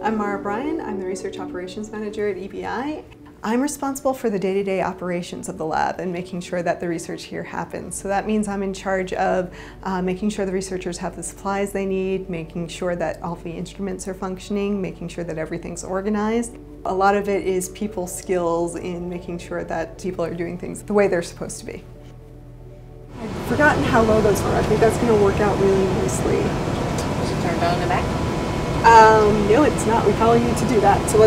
I'm Mara Bryan. I'm the Research Operations Manager at EBI. I'm responsible for the day-to-day operations of the lab and making sure that the research here happens. So that means I'm in charge of making sure the researchers have the supplies they need, making sure that all the instruments are functioning, making sure that everything's organized. A lot of it is people skills in making sure that people are doing things the way they're supposed to be. I've forgotten how low those were. I think that's going to work out really nicely. Is it turned on in the back? No, it's not. We probably need to do that. So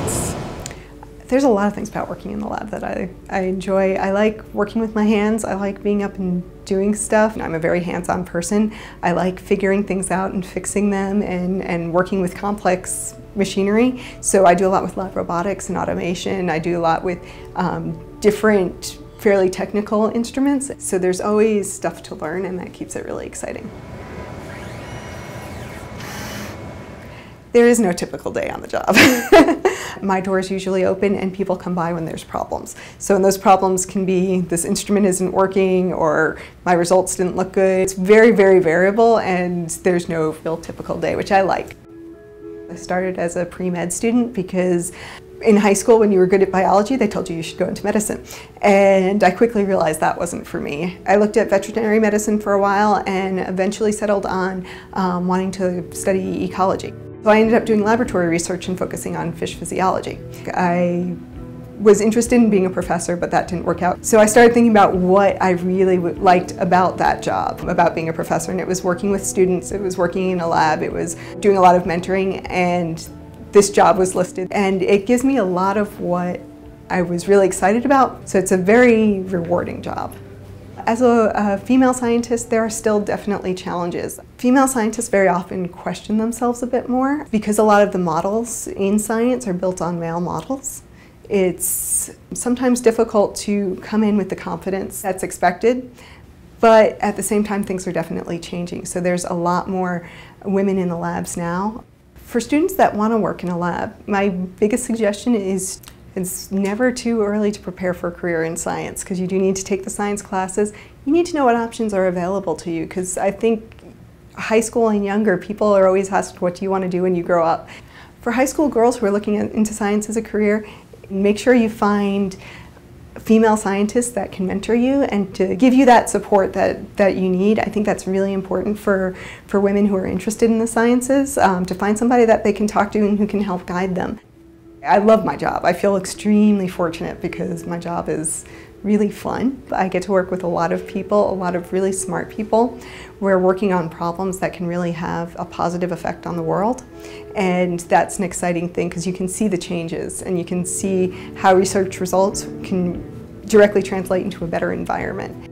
there's a lot of things about working in the lab that I enjoy. I like working with my hands. I like being up and doing stuff. I'm a very hands-on person. I like figuring things out and fixing them and working with complex machinery. So I do a lot with lab robotics and automation. I do a lot with different fairly technical instruments. So there's always stuff to learn, and that keeps it really exciting. There is no typical day on the job. My door is usually open and people come by when there's problems. So those problems can be this instrument isn't working or my results didn't look good. It's very, very variable and there's no real typical day, which I like. I started as a pre-med student because in high school when you were good at biology, they told you should go into medicine. And I quickly realized that wasn't for me. I looked at veterinary medicine for a while and eventually settled on wanting to study ecology. So I ended up doing laboratory research and focusing on fish physiology. I was interested in being a professor, but that didn't work out. So I started thinking about what I really liked about that job, about being a professor, and it was working with students, it was working in a lab, it was doing a lot of mentoring, and this job was listed. And it gives me a lot of what I was really excited about, so it's a very rewarding job. As a female scientist, there are still definitely challenges. Female scientists very often question themselves a bit more because a lot of the models in science are built on male models. It's sometimes difficult to come in with the confidence that's expected, but at the same time things are definitely changing. So there's a lot more women in the labs now. For students that want to work in a lab, my biggest suggestion is it's never too early to prepare for a career in science because you do need to take the science classes. You need to know what options are available to you because I think high school and younger, people are always asked, what do you want to do when you grow up? For high school girls who are looking into science as a career, make sure you find female scientists that can mentor you and to give you that support that you need. I think that's really important for women who are interested in the sciences, to find somebody that they can talk to and who can help guide them. I love my job. I feel extremely fortunate because my job is really fun. I get to work with a lot of people, a lot of really smart people. We're working on problems that can really have a positive effect on the world. And that's an exciting thing because you can see the changes and you can see how research results can directly translate into a better environment.